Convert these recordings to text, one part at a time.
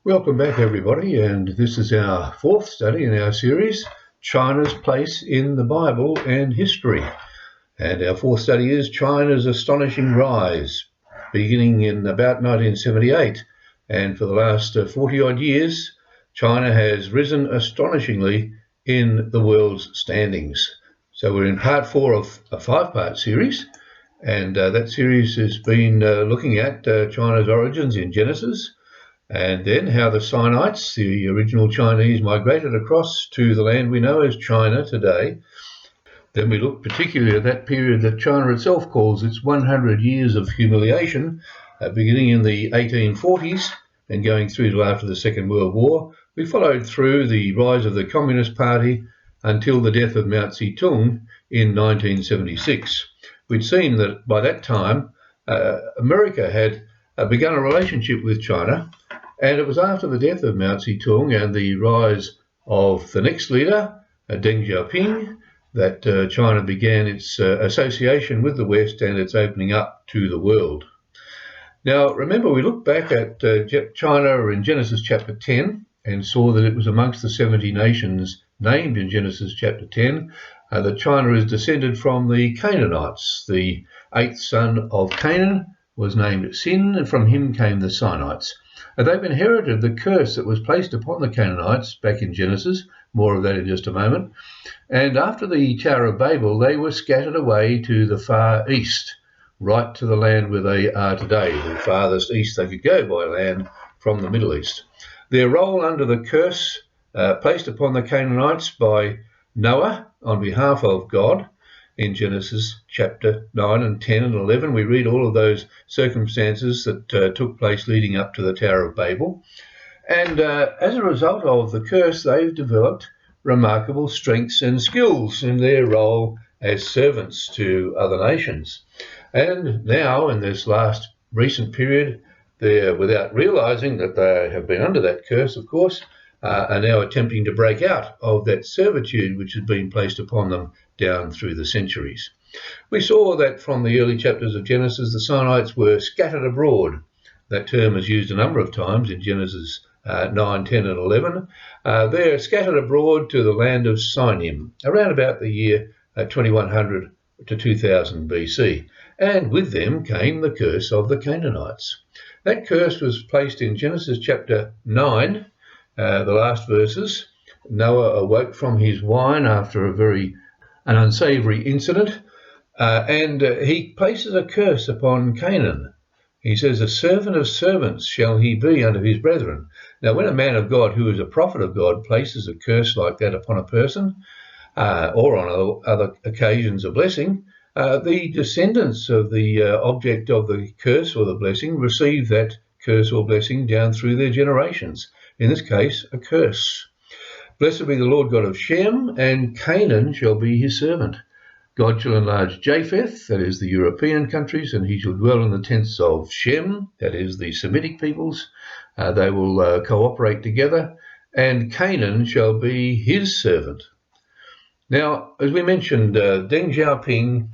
Welcome back, everybody, and this is our fourth study in our series, China's Place in the Bible and History. And our fourth study is China's Astonishing Rise, beginning in about 1978. And for the last 40-odd years, China has risen astonishingly in the world's standings. So we're in part 4 of a 5-part series, and that series has been looking at China's origins in Genesis, and then how the Sinites, the original Chinese, migrated across to the land we know as China today. Then we look particularly at that period that China itself calls its 100 years of humiliation, beginning in the 1840s and going through to after the Second World War. We followed through the rise of the Communist Party until the death of Mao Zedong in 1976. We'd seen that by that time, America had begun a relationship with China, and it was after the death of Mao Zedong and the rise of the next leader, Deng Xiaoping, that China began its association with the West and its opening up to the world. Now, remember, we looked back at China in Genesis chapter 10 and saw that it was amongst the 70 nations named in Genesis chapter 10 that China is descended from the Canaanites. The 8th son of Canaan was named Sin, and from him came the Sinites. They've inherited the curse that was placed upon the Canaanites back in Genesis, more of that in just a moment. And after the Tower of Babel, they were scattered away to the far east, right to the land where they are today, the farthest east they could go by land from the Middle East. Their role under the curse placed upon the Canaanites by Noah on behalf of God, in Genesis chapter 9 and 10 and 11, we read all of those circumstances that took place leading up to the Tower of Babel. And as a result of the curse, they've developed remarkable strengths and skills in their role as servants to other nations. And now, in this last recent period, they're, without realizing that they have been under that curse, of course, are now attempting to break out of that servitude which has been placed upon them down through the centuries. We saw that from the early chapters of Genesis, the Sinites were scattered abroad. That term is used a number of times in Genesis 9, 10 and 11. They're scattered abroad to the land of Sinim, around about the year 2100 to 2000 BC. And with them came the curse of the Canaanites. That curse was placed in Genesis chapter 9, the last verses. Noah awoke from his wine after an unsavory incident, and he places a curse upon Canaan. He says, "A servant of servants shall he be unto his brethren." Now, when a man of God who is a prophet of God places a curse like that upon a person, or on other occasions a blessing, the descendants of the object of the curse or the blessing receive that curse or blessing down through their generations. In this case, a curse. "Blessed be the Lord God of Shem, and Canaan shall be his servant. God shall enlarge Japheth," that is the European countries, "and he shall dwell in the tents of Shem," that is the Semitic peoples. They will cooperate together, and Canaan shall be his servant. Now, as we mentioned, Deng Xiaoping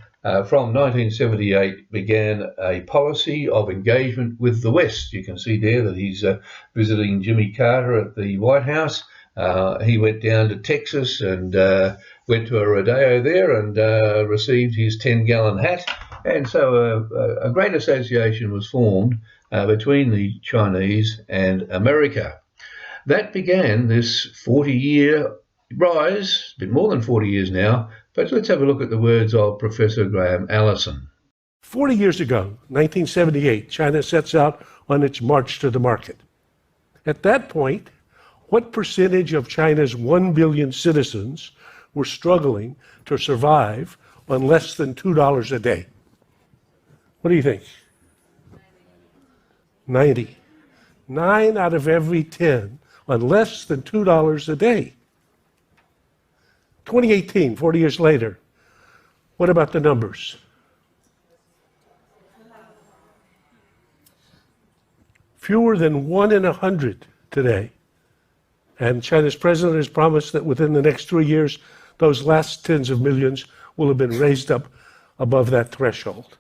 from 1978 began a policy of engagement with the West. You can see there that he's visiting Jimmy Carter at the White House. He went down to Texas and went to a rodeo there and received his 10-gallon hat. And so a great association was formed between the Chinese and America. That began this 40-year rise, a bit more than 40 years now, but let's have a look at the words of Professor Graham Allison. 40 years ago, 1978, China sets out on its march to the market. At that point, what percentage of China's 1 billion citizens were struggling to survive on less than $2 a day? What do you think? 90. 9 out of every 10 on less than $2 a day. 2018, 40 years later, what about the numbers? Fewer than 1 in 100 today. And China's president has promised that within the next 3 years, those last tens of millions will have been raised up above that threshold.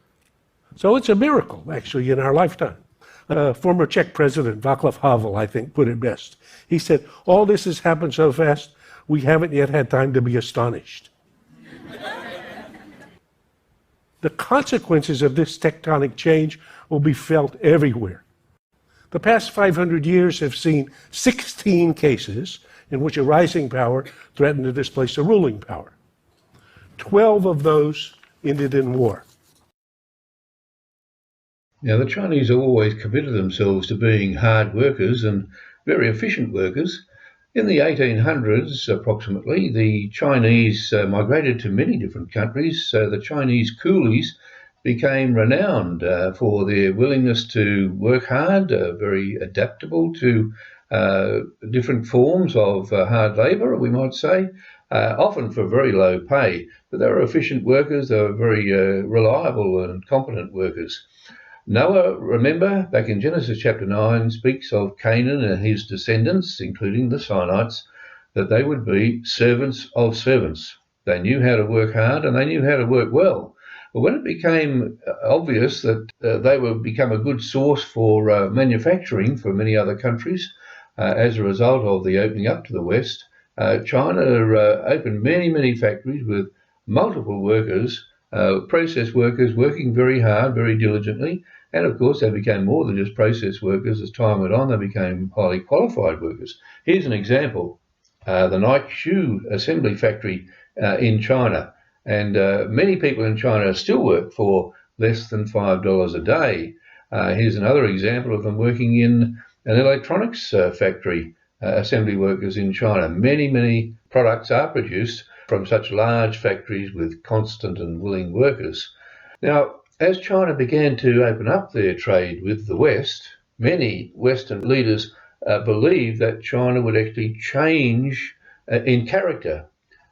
So it's a miracle, actually, in our lifetime. Former Czech President Václav Havel, I think, put it best. He said, all this has happened so fast, we haven't yet had time to be astonished. The consequences of this tectonic change will be felt everywhere. The past 500 years have seen 16 cases in which a rising power threatened to displace a ruling power. 12 of those ended in war. Now, the Chinese have always committed themselves to being hard workers and very efficient workers. In the 1800s, approximately, the Chinese migrated to many different countries. The Chinese coolies became renowned for their willingness to work hard, very adaptable to different forms of hard labour, we might say, often for very low pay. But they were efficient workers, they were very reliable and competent workers. Noah, remember, back in Genesis chapter 9, speaks of Canaan and his descendants, including the Sinites, that they would be servants of servants. They knew how to work hard and they knew how to work well. But when it became obvious that they would become a good source for manufacturing for many other countries, as a result of the opening up to the West, China opened many, many factories with multiple workers, process workers working very hard, very diligently. And of course, they became more than just process workers. As time went on, they became highly qualified workers. Here's an example, the Nike shoe assembly factory in China. And many people in China still work for less than $5 a day. Here's another example of them working in an electronics factory, assembly workers in China. Many, many products are produced from such large factories with constant and willing workers. Now, as China began to open up their trade with the West, many Western leaders believed that China would actually change in character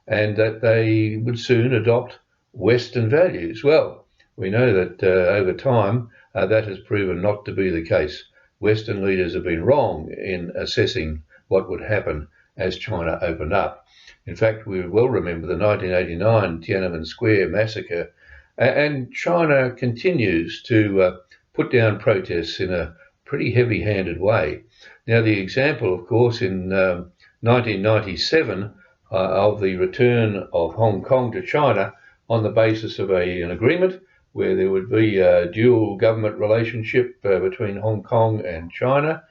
and that they would soon adopt Western values. Well, we know that over time that has proven not to be the case. Western leaders have been wrong in assessing what would happen as China opened up. In fact, we well remember the 1989 Tiananmen Square massacre, and China continues to put down protests in a pretty heavy-handed way. Now, the example, of course, in 1997 of the return of Hong Kong to China on the basis of an agreement where there would be a dual government relationship between Hong Kong and China,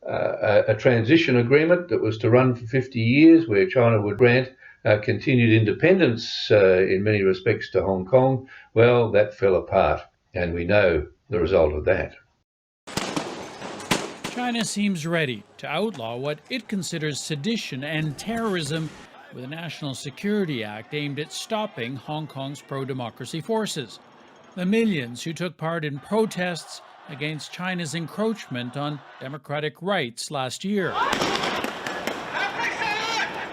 a transition agreement that was to run for 50 years where China would grant continued independence in many respects to Hong Kong. Well, that fell apart, and we know the result of that. China seems ready to outlaw what it considers sedition and terrorism with a National Security Act aimed at stopping Hong Kong's pro-democracy forces. The millions who took part in protests against China's encroachment on democratic rights last year.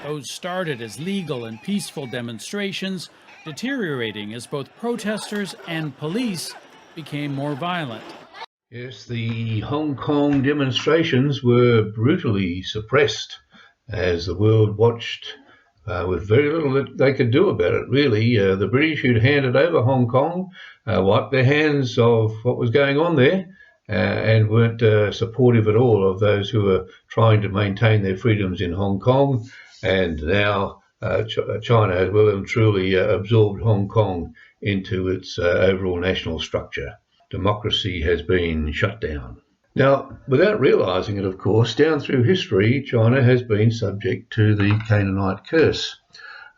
Those started as legal and peaceful demonstrations, deteriorating as both protesters and police became more violent. Yes, the Hong Kong demonstrations were brutally suppressed as the world watched with very little that they could do about it, really. The British, who'd handed over Hong Kong, wiped their hands of what was going on there and weren't supportive at all of those who were trying to maintain their freedoms in Hong Kong. And now China has well and truly absorbed Hong Kong into its overall national structure. Democracy has been shut down. Now, without realising it, of course, down through history, China has been subject to the Canaanite curse.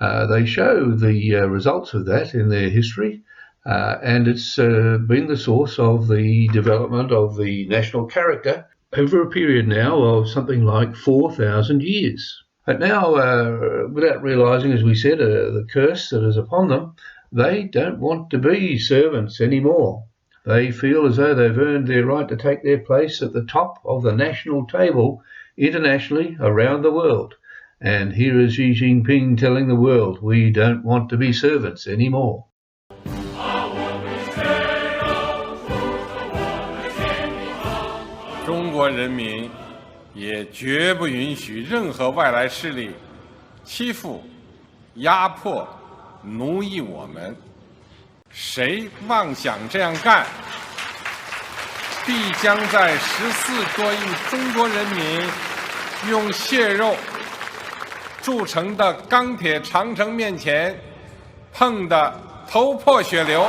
They show the results of that in their history, and it's been the source of the development of the national character over a period now of something like 4,000 years. But now, without realising, as we said, the curse that is upon them, they don't want to be servants anymore. They feel as though they've earned their right to take their place at the top of the national table internationally around the world. And here is Xi Jinping telling the world, we don't want to be servants anymore. 中国人民也绝不允许任何外来势力欺负、压迫、奴役我们。谁妄想这样干，必将在14多亿中国人民用血肉铸成的钢铁长城面前碰得头破血流。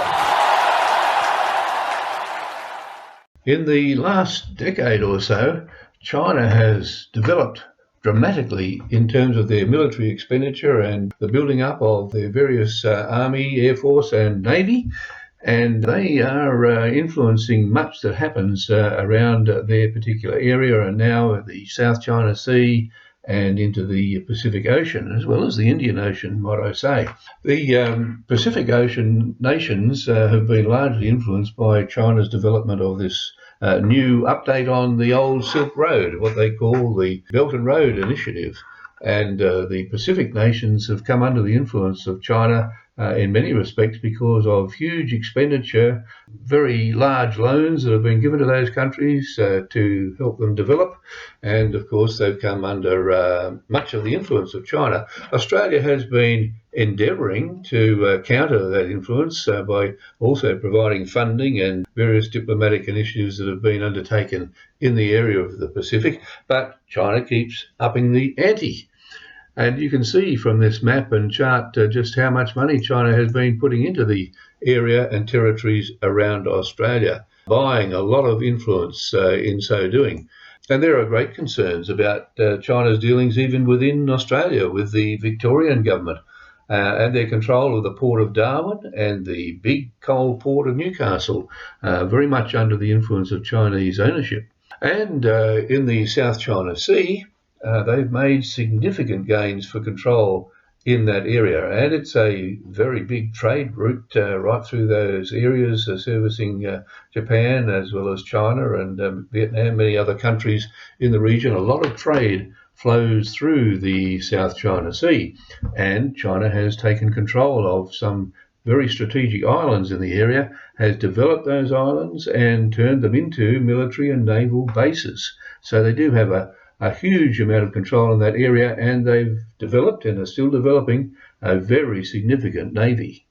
In the last decade or so, China has developed dramatically in terms of their military expenditure and the building up of their various army, air force and navy, and they are influencing much that happens around their particular area and now the South China Sea and into the Pacific Ocean, as well as the Indian Ocean, might I say. The Pacific Ocean nations have been largely influenced by China's development of this new update on the old Silk Road, what they call the Belt and Road Initiative. And the Pacific nations have come under the influence of China in many respects because of huge expenditure, very large loans that have been given to those countries to help them develop. And of course, they've come under much of the influence of China. Australia has been endeavouring to counter that influence by also providing funding and various diplomatic initiatives that have been undertaken in the area of the Pacific. But China keeps upping the ante. And you can see from this map and chart just how much money China has been putting into the area and territories around Australia, buying a lot of influence in so doing. And there are great concerns about China's dealings even within Australia with the Victorian government and their control of the port of Darwin and the big coal port of Newcastle, very much under the influence of Chinese ownership. And in the South China Sea, they've made significant gains for control in that area, and it's a very big trade route right through those areas, servicing Japan as well as China and Vietnam, many other countries in the region. A lot of trade flows through the South China Sea, and China has taken control of some very strategic islands in the area, has developed those islands and turned them into military and naval bases. So they do have a huge amount of control in that area, and they've developed and are still developing a very significant navy.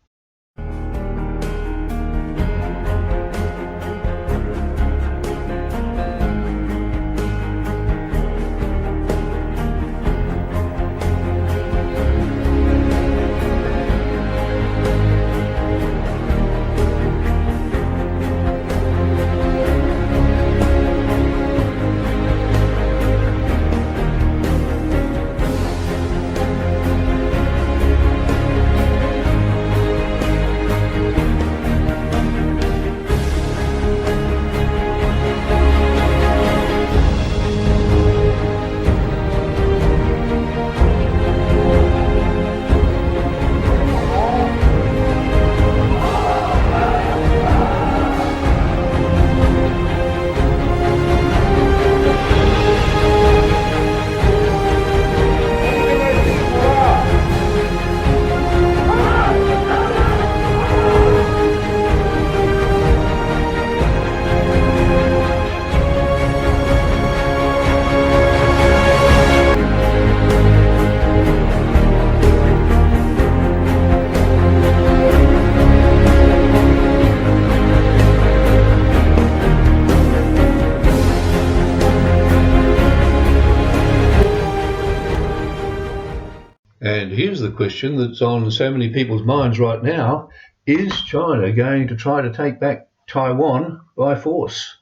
And here's the question that's on so many people's minds right now. Is China going to try to take back Taiwan by force?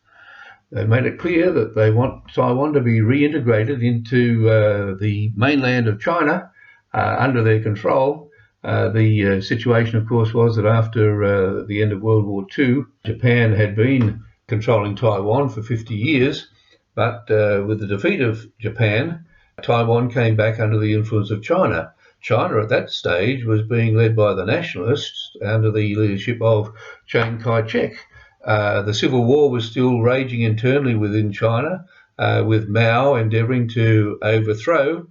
They've made it clear that they want Taiwan to be reintegrated into the mainland of China under their control. The situation, of course, was that after the end of World War II, Japan had been controlling Taiwan for 50 years, but with the defeat of Japan, Taiwan came back under the influence of China. China at that stage was being led by the nationalists under the leadership of Chiang Kai-shek. The civil war was still raging internally within China, with Mao endeavouring to overthrow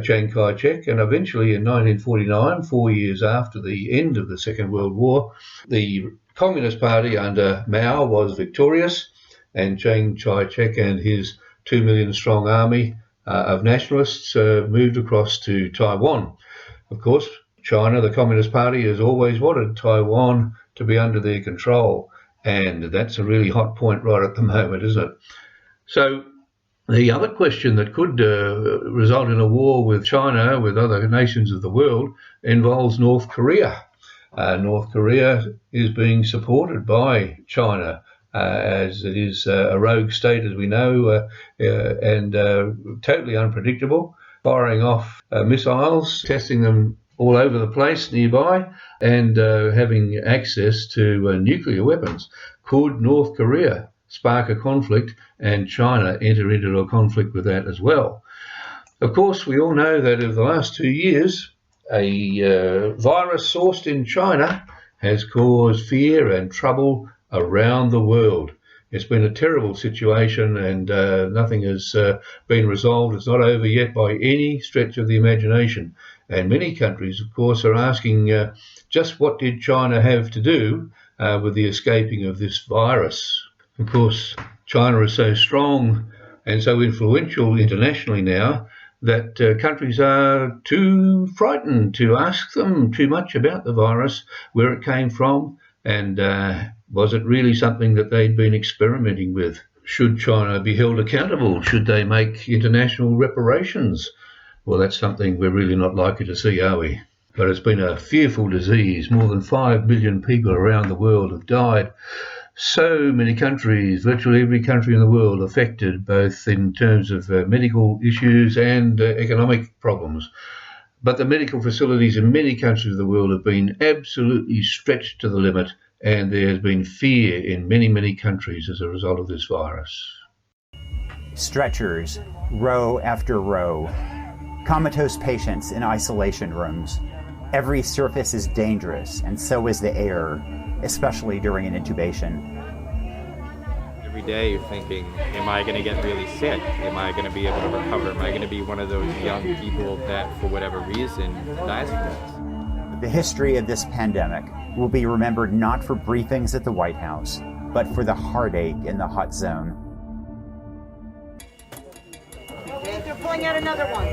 Chiang Kai-shek, and eventually in 1949, 4 years after the end of the Second World War, the Communist Party under Mao was victorious, and Chiang Kai-shek and his 2 million strong army of nationalists moved across to Taiwan. Of course, China, the Communist Party, has always wanted Taiwan to be under their control, And that's a really hot point right at the moment, isn't it? So the other question that could result in a war with China, with other nations of the world, involves North Korea. North Korea is being supported by China, as it is a rogue state, as we know, and totally unpredictable, firing off missiles, testing them all over the place nearby, and having access to nuclear weapons. Could North Korea spark a conflict and China enter into a conflict with that as well? Of course, we all know that over the last 2 years, a virus sourced in China has caused fear and trouble around the world. It's been a terrible situation, and nothing has been resolved. It's not over yet by any stretch of the imagination. And many countries, of course, are asking just what did China have to do with the escaping of this virus? Of course, China is so strong and so influential internationally now that countries are too frightened to ask them too much about the virus, where it came from, and was it really something that they'd been experimenting with? Should China be held accountable? Should they make international reparations? Well, that's something we're really not likely to see, are we? But it's been a fearful disease. More than 5 million people around the world have died. So many countries, virtually every country in the world, affected, both in terms of medical issues and economic problems. But the medical facilities in many countries of the world have been absolutely stretched to the limit, and there has been fear in many, many countries as a result of this virus. Stretchers, row after row. Comatose patients in isolation rooms. Every surface is dangerous, and so is the air, especially during an intubation. Every day you're thinking, am I going to get really sick? Am I going to be able to recover? Am I going to be one of those young people that, for whatever reason, dies from this? The history of this pandemic will be remembered not for briefings at the White House, but for the heartache in the hot zone. Okay, they're pulling out another one.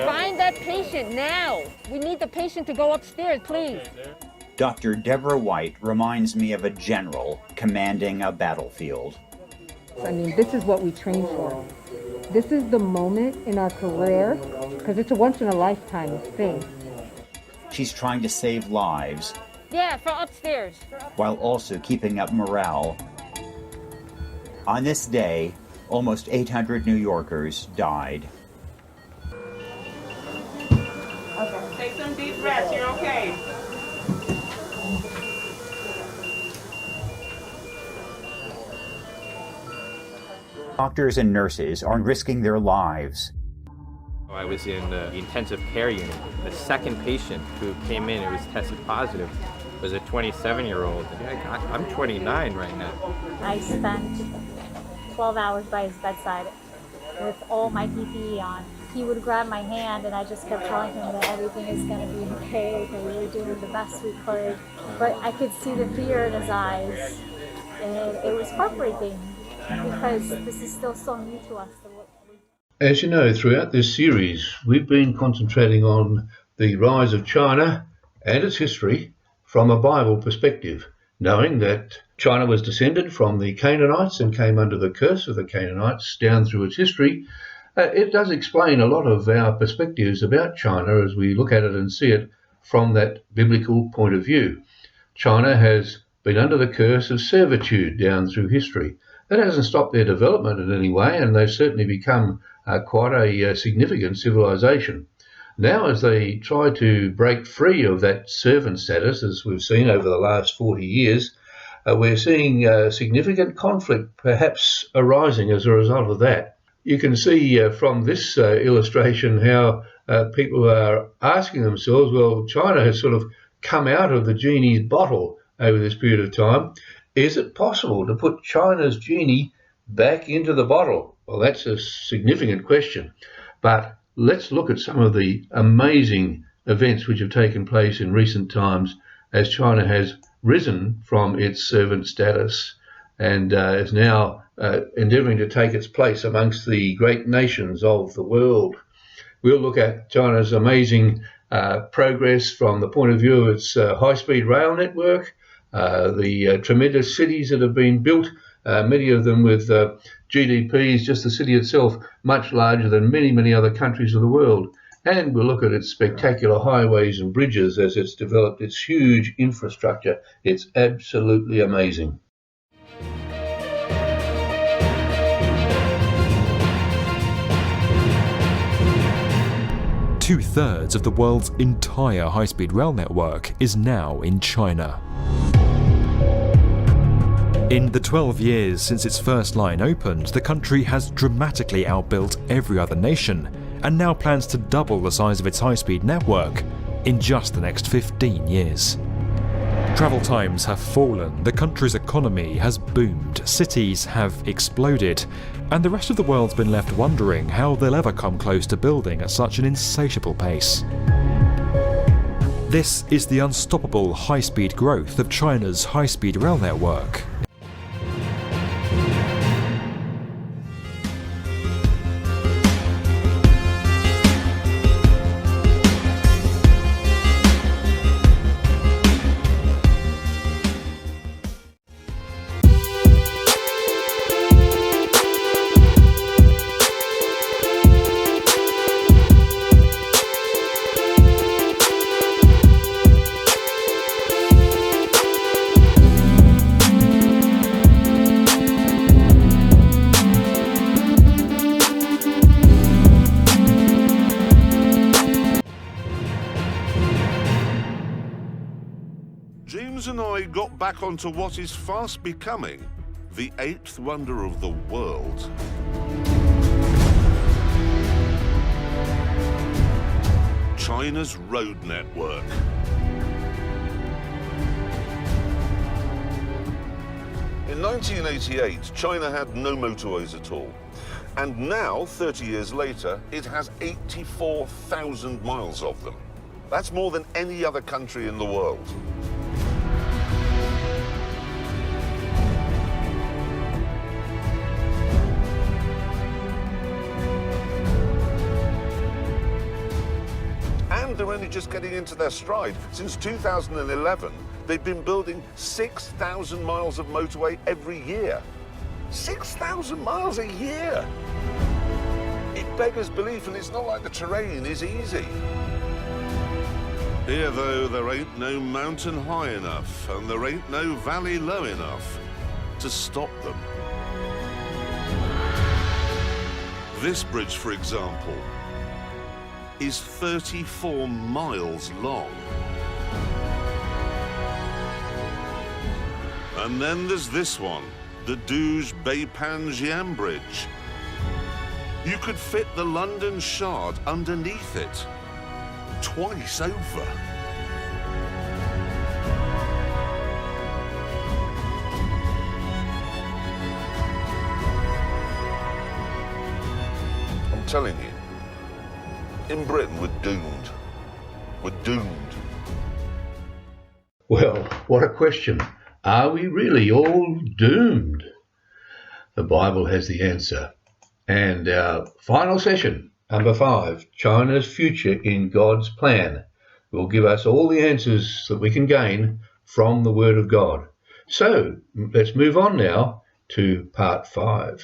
Find that patient now. We need the patient to go upstairs, please. Dr. Deborah White reminds me of a general commanding a battlefield. I mean, this is what we train for. This is the moment in our career, because it's a once-in-a-lifetime thing. She's trying to save lives. Yeah, from upstairs. While also keeping up morale. On this day, almost 800 New Yorkers died. Okay. Take some deep breaths. You're okay. Doctors and nurses are risking their lives. I was in the intensive care unit. The second patient who came in and was tested positive was a 27-year-old. I'm 29 right now. I spent 12 hours by his bedside with all my PPE on. He would grab my hand and I just kept telling him that everything is going to be okay, that we were doing the best we could. But I could see the fear in his eyes, and it was heartbreaking because this is still so new to us. As you know, throughout this series, we've been concentrating on the rise of China and its history from a Bible perspective, knowing that China was descended from the Canaanites and came under the curse of the Canaanites down through its history. It does explain a lot of our perspectives about China as we look at it and see it from that biblical point of view. China has been under the curse of servitude down through history. That hasn't stopped their development in any way, and they've certainly become quite a significant civilization. Now, as they try to break free of that servant status, as we've seen over the last 40 years, we're seeing significant conflict perhaps arising as a result of that. You can see from this illustration how people are asking themselves, well, China has sort of come out of the genie's bottle over this period of time. Is it possible to put China's genie back into the bottle? Well, that's a significant question. But let's look at some of the amazing events which have taken place in recent times as China has risen from its servant status and is now endeavouring to take its place amongst the great nations of the world. We'll look at China's amazing progress from the point of view of its high-speed rail network, the tremendous cities that have been built, many of them with GDPs, just the city itself, much larger than many, many other countries of the world. And we'll look at its spectacular highways and bridges as it's developed its huge infrastructure. It's absolutely amazing. Two-thirds of the world's entire high-speed rail network is now in China. In the 12 years since its first line opened, the country has dramatically outbuilt every other nation and now plans to double the size of its high-speed network in just the next 15 years. Travel times have fallen, the country's economy has boomed, cities have exploded, and the rest of the world's been left wondering how they'll ever come close to building at such an insatiable pace. This is the unstoppable high-speed growth of China's high-speed rail network. James and I got back onto what is fast becoming the eighth wonder of the world. China's road network. In 1988, China had no motorways at all. And now, 30 years later, it has 84,000 miles of them. That's more than any other country in the world. And they're only just getting into their stride. Since 2011, they've been building 6,000 miles of motorway every year. 6,000 miles a year! It beggars belief, and it's not like the terrain is easy. Here, though, there ain't no mountain high enough, and there ain't no valley low enough to stop them. This bridge, for example, is 34 miles long. And then there's this one, the Douge-Beipan-Jian Bridge. You could fit the London Shard underneath it, twice over. I'm telling you, in Britain, we're doomed. We're doomed. Well, what a question. Are we really all doomed? The Bible has the answer. And our final session, number 5, China's future in God's plan, will give us all the answers that we can gain from the Word of God. So let's move on now to part 5.